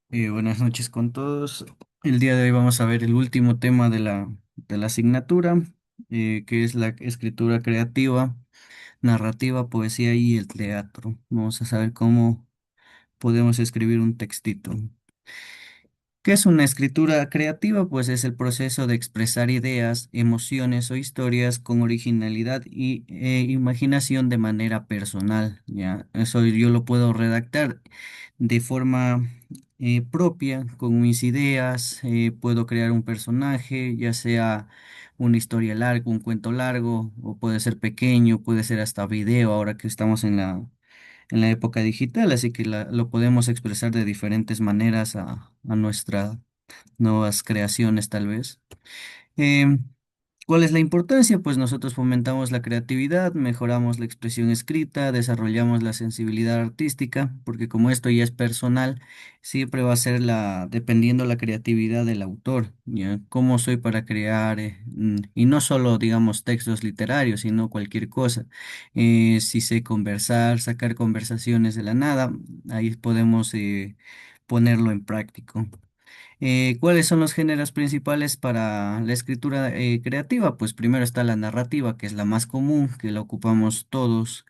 Buenas noches con todos. El día de hoy vamos a ver el último tema de la asignatura, que es la escritura creativa, narrativa, poesía y el teatro. Vamos a saber cómo podemos escribir un textito. ¿Qué es una escritura creativa? Pues es el proceso de expresar ideas, emociones o historias con originalidad y imaginación de manera personal. Ya, eso yo lo puedo redactar de forma propia, con mis ideas. Puedo crear un personaje, ya sea una historia larga, un cuento largo, o puede ser pequeño, puede ser hasta video, ahora que estamos en la época digital, así que lo podemos expresar de diferentes maneras a nuestras nuevas creaciones, tal vez. Em, ¿Cuál es la importancia? Pues nosotros fomentamos la creatividad, mejoramos la expresión escrita, desarrollamos la sensibilidad artística, porque como esto ya es personal, siempre va a ser dependiendo la creatividad del autor, ¿ya? Cómo soy para crear, y no solo, digamos, textos literarios, sino cualquier cosa. Si sé conversar, sacar conversaciones de la nada, ahí podemos ponerlo en práctico. ¿Cuáles son los géneros principales para la escritura creativa? Pues primero está la narrativa, que es la más común, que la ocupamos todos.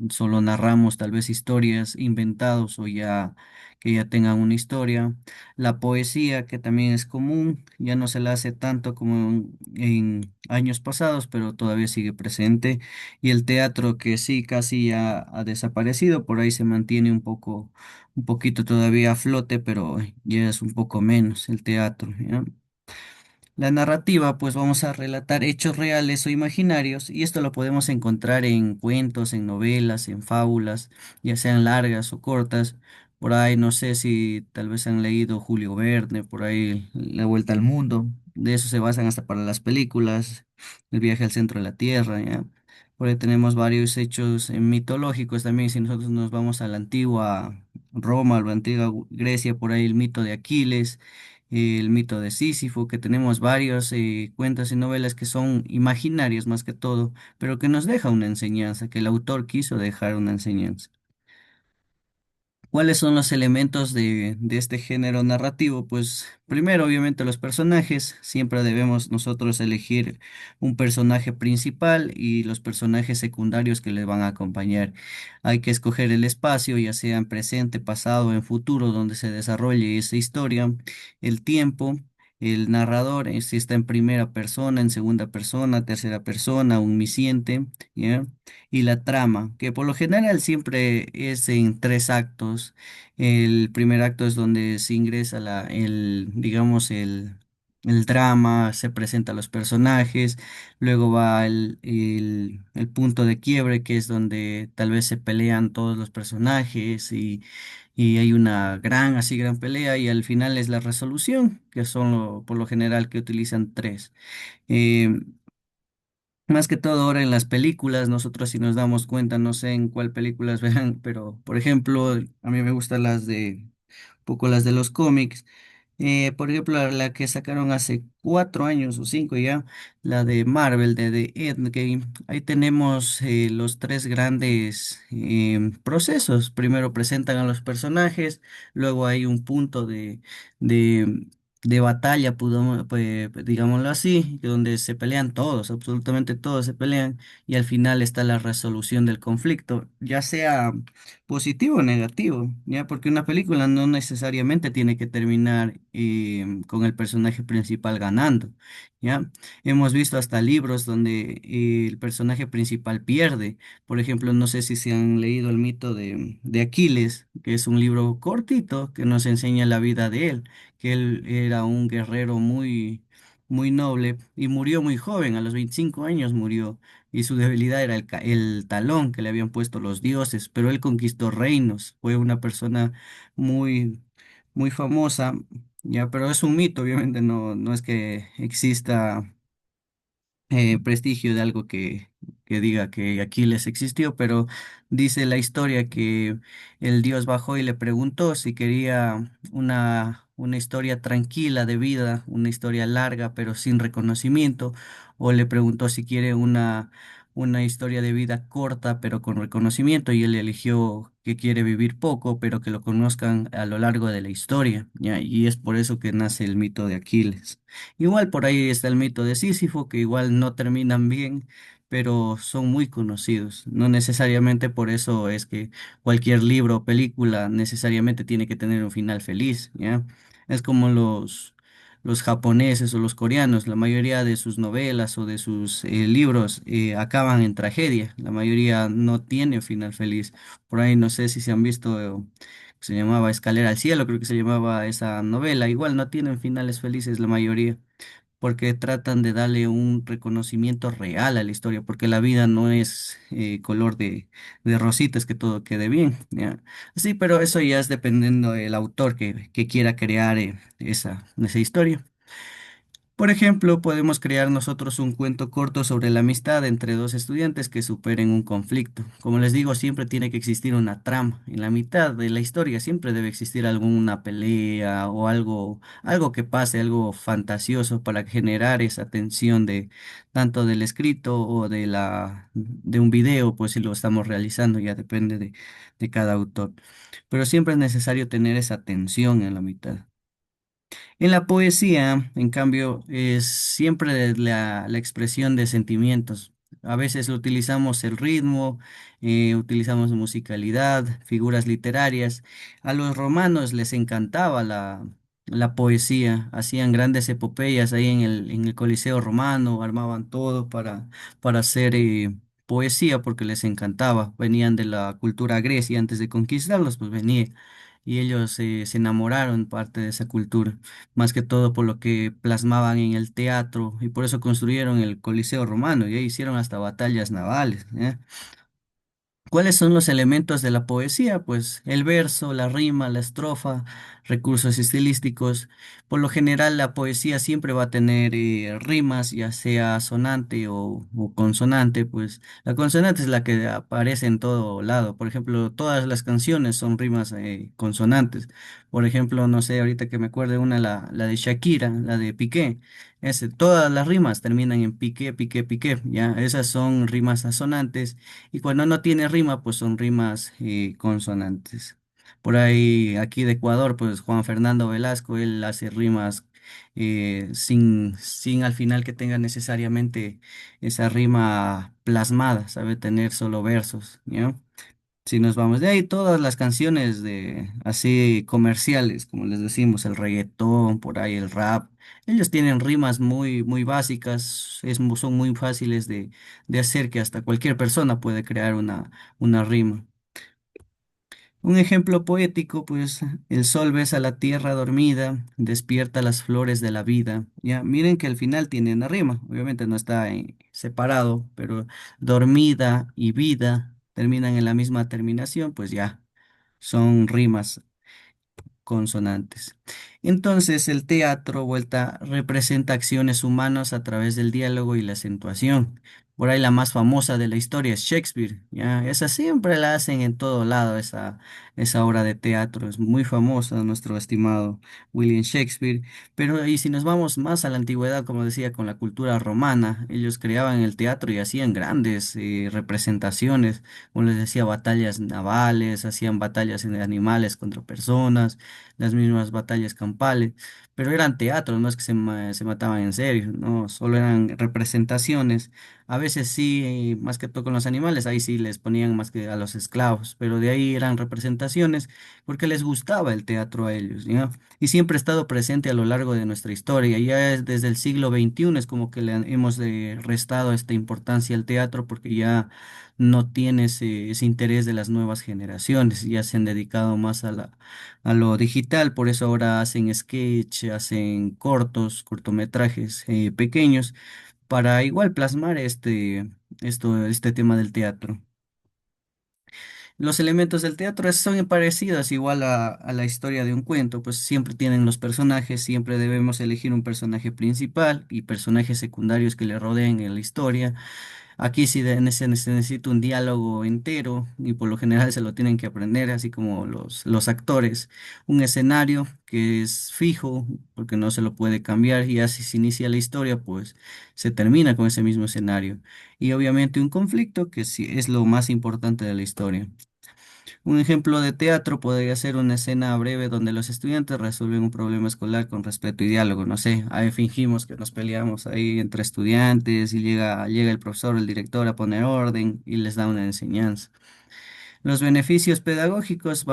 Solo narramos tal vez historias inventados o ya que ya tengan una historia. La poesía, que también es común, ya no se la hace tanto como en años pasados, pero todavía sigue presente. Y el teatro, que sí, casi ya ha desaparecido, por ahí se mantiene un poquito todavía a flote, pero ya es un poco menos el teatro, ¿ya? La narrativa, pues vamos a relatar hechos reales o imaginarios, y esto lo podemos encontrar en cuentos, en novelas, en fábulas, ya sean largas o cortas. Por ahí no sé si tal vez han leído Julio Verne, por ahí La Vuelta al Mundo. De eso se basan hasta para las películas, El viaje al centro de la Tierra, ¿ya? Por ahí tenemos varios hechos mitológicos también. Si nosotros nos vamos a la antigua Roma, a la antigua Grecia, por ahí el mito de Aquiles, el mito de Sísifo, que tenemos varios cuentos y novelas que son imaginarios más que todo, pero que nos deja una enseñanza, que el autor quiso dejar una enseñanza. ¿Cuáles son los elementos de este género narrativo? Pues primero, obviamente, los personajes. Siempre debemos nosotros elegir un personaje principal y los personajes secundarios que le van a acompañar. Hay que escoger el espacio, ya sea en presente, pasado o en futuro, donde se desarrolle esa historia, el tiempo. El narrador, si está en primera persona, en segunda persona, tercera persona, omnisciente, ¿ya? Y la trama, que por lo general siempre es en tres actos. El primer acto es donde se ingresa digamos, el drama, se presenta a los personajes, luego va el punto de quiebre, que es donde tal vez se pelean todos los personajes y hay una gran pelea, y al final es la resolución, que son por lo general que utilizan tres. Eh, Más que todo ahora en las películas, nosotros si nos damos cuenta, no sé en cuál películas verán, pero por ejemplo, a mí me gustan un poco las de los cómics. Por ejemplo, la que sacaron hace 4 años o 5 ya, la de Marvel, de Endgame. Ahí tenemos los tres grandes procesos. Primero presentan a los personajes, luego hay un punto de, de batalla, digámoslo así, donde se pelean todos, absolutamente todos se pelean, y al final está la resolución del conflicto, ya sea positivo o negativo, ¿ya? Porque una película no necesariamente tiene que terminar con el personaje principal ganando, ¿ya? Hemos visto hasta libros donde el personaje principal pierde. Por ejemplo, no sé si se han leído el mito de Aquiles, que es un libro cortito que nos enseña la vida de él, que él era un guerrero muy noble y murió muy joven, a los 25 años murió, y su debilidad era el talón que le habían puesto los dioses, pero él conquistó reinos, fue una persona muy, muy famosa, ya, pero es un mito, obviamente no es que exista prestigio de algo que diga que Aquiles existió, pero dice la historia que el dios bajó y le preguntó si quería una historia tranquila de vida, una historia larga pero sin reconocimiento, o le preguntó si quiere una historia de vida corta pero con reconocimiento y él eligió que quiere vivir poco pero que lo conozcan a lo largo de la historia, ¿ya? Y es por eso que nace el mito de Aquiles. Igual por ahí está el mito de Sísifo, que igual no terminan bien, pero son muy conocidos. No necesariamente por eso es que cualquier libro o película necesariamente tiene que tener un final feliz, ¿ya? Es como los japoneses o los coreanos, la mayoría de sus novelas o de sus libros acaban en tragedia. La mayoría no tiene final feliz. Por ahí no sé si se han visto, se llamaba Escalera al Cielo, creo que se llamaba esa novela. Igual no tienen finales felices la mayoría porque tratan de darle un reconocimiento real a la historia, porque la vida no es color de rositas que todo quede bien, ¿ya? Sí, pero eso ya es dependiendo del autor que quiera crear esa historia. Por ejemplo, podemos crear nosotros un cuento corto sobre la amistad entre dos estudiantes que superen un conflicto. Como les digo, siempre tiene que existir una trama. En la mitad de la historia siempre debe existir alguna pelea o algo que pase, algo fantasioso para generar esa tensión de tanto del escrito o de un video, pues si lo estamos realizando, ya depende de cada autor. Pero siempre es necesario tener esa tensión en la mitad. En la poesía, en cambio, es siempre la expresión de sentimientos. A veces utilizamos el ritmo, utilizamos musicalidad, figuras literarias. A los romanos les encantaba la poesía, hacían grandes epopeyas ahí en el Coliseo romano, armaban todo para hacer poesía porque les encantaba. Venían de la cultura grecia antes de conquistarlos, pues venía. Y ellos se enamoraron parte de esa cultura más que todo por lo que plasmaban en el teatro y por eso construyeron el Coliseo Romano y ahí hicieron hasta batallas navales, ¿eh? ¿Cuáles son los elementos de la poesía? Pues el verso, la rima, la estrofa, recursos estilísticos. Por lo general, la poesía siempre va a tener rimas, ya sea sonante o consonante. Pues la consonante es la que aparece en todo lado. Por ejemplo, todas las canciones son rimas consonantes. Por ejemplo, no sé, ahorita que me acuerde una, la de Shakira, la de Piqué. Todas las rimas terminan en piqué, piqué, piqué. Ya, esas son rimas asonantes. Y cuando no tiene rima, pues son rimas consonantes. Por ahí, aquí de Ecuador, pues Juan Fernando Velasco, él hace rimas sin al final que tenga necesariamente esa rima plasmada, sabe tener solo versos, ¿ya? Si nos vamos de ahí, todas las canciones de así comerciales, como les decimos, el reggaetón, por ahí el rap, ellos tienen rimas muy básicas, son muy fáciles de hacer que hasta cualquier persona puede crear una rima. Un ejemplo poético, pues, el sol besa la tierra dormida, despierta las flores de la vida. Ya, miren que al final tiene una rima, obviamente no está separado, pero dormida y vida terminan en la misma terminación, pues ya son rimas consonantes. Entonces, el teatro, vuelta, representa acciones humanas a través del diálogo y la acentuación. Por ahí la más famosa de la historia es Shakespeare, ¿ya? Esa siempre la hacen en todo lado, esa obra de teatro. Es muy famosa, nuestro estimado William Shakespeare. Pero y si nos vamos más a la antigüedad, como decía, con la cultura romana, ellos creaban el teatro y hacían grandes representaciones, como les decía, batallas navales, hacían batallas de animales contra personas, las mismas batallas campales, pero eran teatro, no es que se mataban en serio, no, solo eran representaciones. A veces sí, más que todo con los animales, ahí sí les ponían más que a los esclavos, pero de ahí eran representaciones porque les gustaba el teatro a ellos, ¿ya? Y siempre ha estado presente a lo largo de nuestra historia, ya es desde el siglo XXI es como que le hemos restado esta importancia al teatro porque ya no tiene ese interés de las nuevas generaciones, ya se han dedicado más a lo digital, por eso ahora hacen sketch, hacen cortometrajes pequeños, para igual plasmar este tema del teatro. Los elementos del teatro son parecidos igual a la historia de un cuento, pues siempre tienen los personajes, siempre debemos elegir un personaje principal y personajes secundarios que le rodeen en la historia. Aquí sí se necesita un diálogo entero y por lo general se lo tienen que aprender, así como los actores. Un escenario que es fijo, porque no se lo puede cambiar y así se inicia la historia, pues se termina con ese mismo escenario. Y obviamente un conflicto que sí es lo más importante de la historia. Un ejemplo de teatro podría ser una escena breve donde los estudiantes resuelven un problema escolar con respeto y diálogo. No sé, ahí fingimos que nos peleamos ahí entre estudiantes y llega el profesor o el director a poner orden y les da una enseñanza. Los beneficios pedagógicos,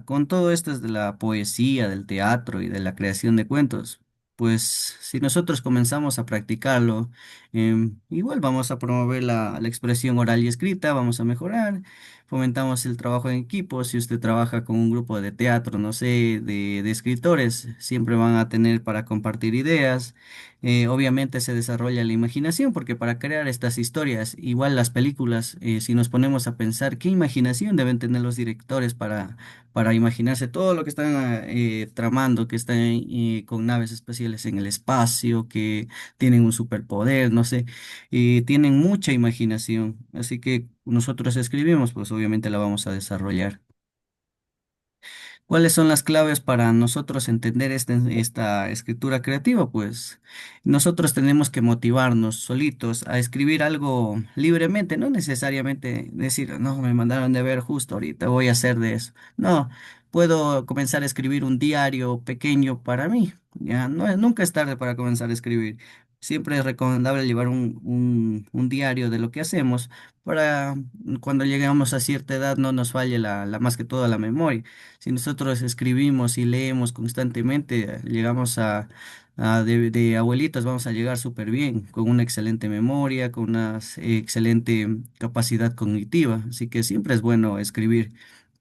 con todo esto es de la poesía, del teatro y de la creación de cuentos. Pues si nosotros comenzamos a practicarlo, igual vamos a promover la expresión oral y escrita, vamos a mejorar, fomentamos el trabajo en equipo. Si usted trabaja con un grupo de teatro, no sé, de escritores, siempre van a tener para compartir ideas. Obviamente se desarrolla la imaginación, porque para crear estas historias, igual las películas, si nos ponemos a pensar qué imaginación deben tener los directores para imaginarse todo lo que están tramando, que están con naves espaciales en el espacio, que tienen un superpoder, no sé, tienen mucha imaginación. Así que nosotros escribimos, pues obviamente la vamos a desarrollar. ¿Cuáles son las claves para nosotros entender esta escritura creativa? Pues nosotros tenemos que motivarnos solitos a escribir algo libremente, no necesariamente decir, no, me mandaron de ver justo ahorita, voy a hacer de eso. No, puedo comenzar a escribir un diario pequeño para mí. Ya, nunca es tarde para comenzar a escribir. Siempre es recomendable llevar un diario de lo que hacemos para cuando lleguemos a cierta edad no nos falle más que todo la memoria. Si nosotros escribimos y leemos constantemente, llegamos de abuelitos, vamos a llegar súper bien, con una excelente memoria, con una excelente capacidad cognitiva. Así que siempre es bueno escribir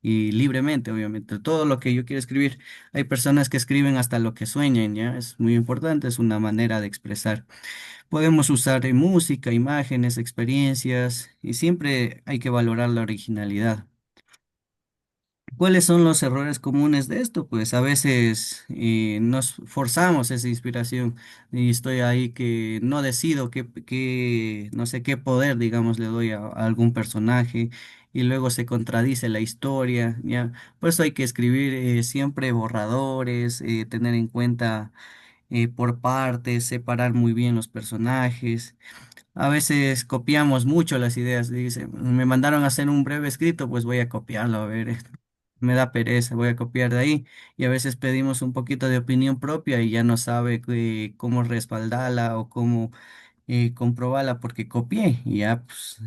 y libremente, obviamente. Todo lo que yo quiero escribir, hay personas que escriben hasta lo que sueñan, ¿ya? Es muy importante, es una manera de expresar. Podemos usar música, imágenes, experiencias y siempre hay que valorar la originalidad. ¿Cuáles son los errores comunes de esto? Pues a veces nos forzamos esa inspiración y estoy ahí que no decido no sé qué poder, digamos, le doy a algún personaje y luego se contradice la historia, ¿ya? Por eso hay que escribir siempre borradores, tener en cuenta por partes, separar muy bien los personajes. A veces copiamos mucho las ideas. Dice, me mandaron a hacer un breve escrito, pues voy a copiarlo, a ver, me da pereza, voy a copiar de ahí. Y a veces pedimos un poquito de opinión propia y ya no sabe cómo respaldarla o cómo comprobarla porque copié. Y ya, pues,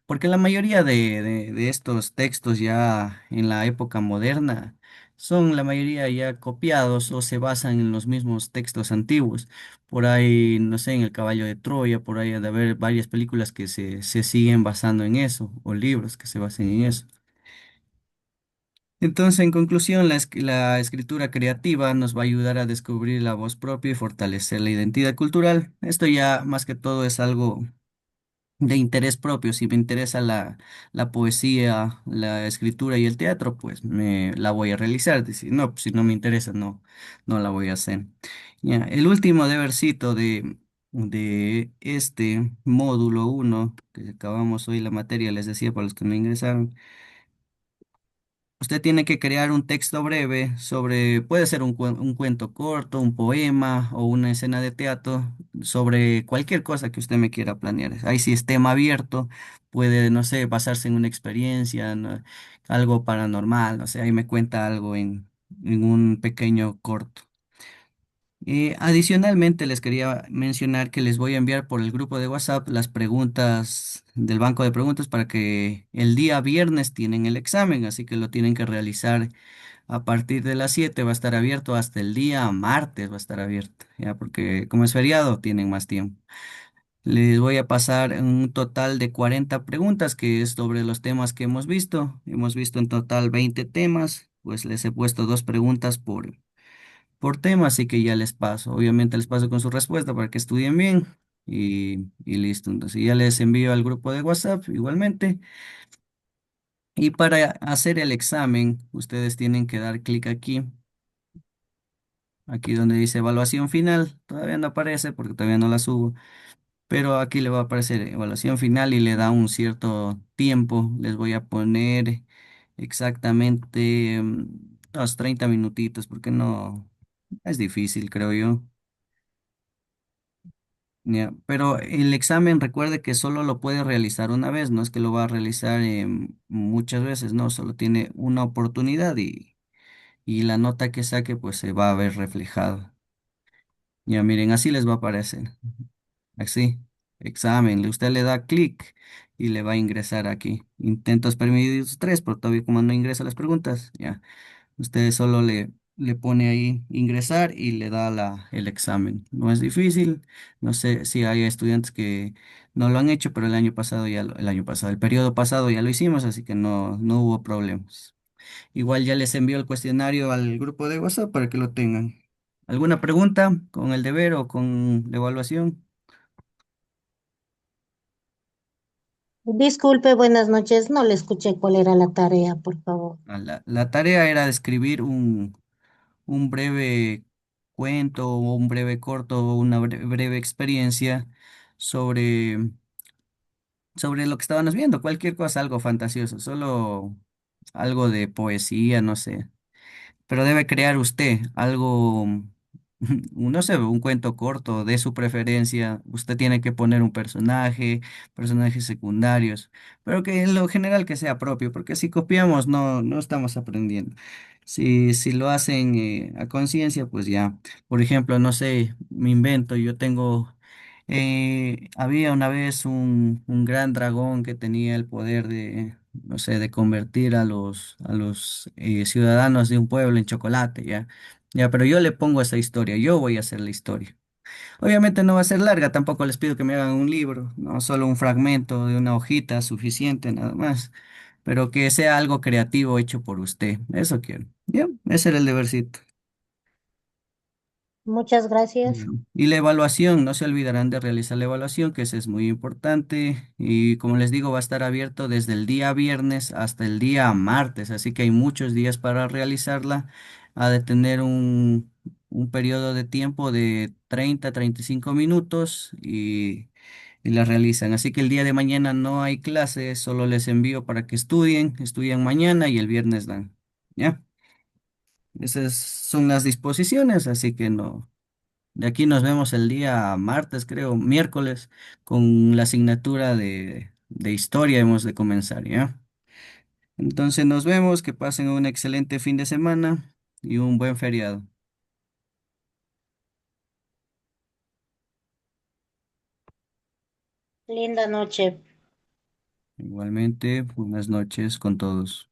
porque la mayoría de estos textos ya en la época moderna son la mayoría ya copiados o se basan en los mismos textos antiguos. Por ahí, no sé, en El Caballo de Troya, por ahí ha de haber varias películas que se siguen basando en eso, o libros que se basen en eso. Entonces, en conclusión, la escritura creativa nos va a ayudar a descubrir la voz propia y fortalecer la identidad cultural. Esto ya más que todo es algo de interés propio. Si me interesa la poesía, la escritura y el teatro, pues la voy a realizar. Si no, pues, si no me interesa, no la voy a hacer. Ya, el último debercito de este módulo 1 que acabamos hoy la materia, les decía para los que no ingresaron. Usted tiene que crear un texto breve sobre, puede ser un cuento corto, un poema o una escena de teatro sobre cualquier cosa que usted me quiera planear. Ahí sí es tema abierto, puede, no sé, basarse en una experiencia, algo paranormal, no sé, ahí me cuenta algo en un pequeño corto. Adicionalmente, les quería mencionar que les voy a enviar por el grupo de WhatsApp las preguntas del banco de preguntas para que el día viernes tienen el examen, así que lo tienen que realizar a partir de las 7. Va a estar abierto hasta el día martes, va a estar abierto, ya, porque como es feriado, tienen más tiempo. Les voy a pasar un total de 40 preguntas, que es sobre los temas que hemos visto. Hemos visto en total 20 temas, pues les he puesto dos preguntas por tema, así que ya les paso. Obviamente les paso con su respuesta para que estudien bien y listo. Entonces ya les envío al grupo de WhatsApp igualmente. Y para hacer el examen, ustedes tienen que dar clic aquí donde dice evaluación final. Todavía no aparece porque todavía no la subo. pero aquí le va a aparecer evaluación final y le da un cierto tiempo. Les voy a poner exactamente unos 30 minutitos, porque no es difícil, creo yo. Ya, pero el examen, recuerde que solo lo puede realizar una vez, no es que lo va a realizar muchas veces, no, solo tiene una oportunidad y la nota que saque pues se va a ver reflejada. Ya miren, así les va a aparecer. Así, examen, usted le da clic y le va a ingresar aquí. Intentos permitidos 3, pero todavía como no ingresa las preguntas, ya. Usted solo le pone ahí ingresar y le da el examen. No es difícil. No sé si hay estudiantes que no lo han hecho, pero el año pasado el año pasado, el periodo pasado ya lo hicimos, así que no hubo problemas. Igual ya les envío el cuestionario al grupo de WhatsApp para que lo tengan. ¿Alguna pregunta con el deber o con la evaluación? Disculpe, buenas noches. No le escuché cuál era la tarea, por favor. La tarea era de escribir un breve cuento o un breve corto o una breve experiencia sobre, sobre lo que estábamos viendo, cualquier cosa, algo fantasioso, solo algo de poesía, no sé. Pero debe crear usted algo, no sé, un cuento corto de su preferencia. Usted tiene que poner un personaje, personajes secundarios, pero que en lo general que sea propio, porque si copiamos no estamos aprendiendo. Si lo hacen a conciencia, pues ya. Por ejemplo, no sé, me invento, yo tengo... había una vez un gran dragón que tenía el poder de, no sé, de convertir a los ciudadanos de un pueblo en chocolate, ya. Ya, pero yo le pongo esa historia, yo voy a hacer la historia. Obviamente no va a ser larga, tampoco les pido que me hagan un libro, no solo un fragmento de una hojita suficiente, nada más, pero que sea algo creativo hecho por usted, eso quiero. Ya, ese era el debercito. Muchas Ya. gracias. Y la evaluación, no se olvidarán de realizar la evaluación, que eso es muy importante. Y como les digo, va a estar abierto desde el día viernes hasta el día martes, así que hay muchos días para realizarla. Ha de tener un periodo de tiempo de 30 a 35 minutos y la realizan. Así que el día de mañana no hay clases, solo les envío para que estudien mañana y el viernes dan. ¿Ya? Esas son las disposiciones, así que no. De aquí nos vemos el día martes, creo, miércoles, con la asignatura de historia hemos de comenzar, ¿ya? Entonces nos vemos, que pasen un excelente fin de semana y un buen feriado. Linda noche. Igualmente, buenas noches con todos.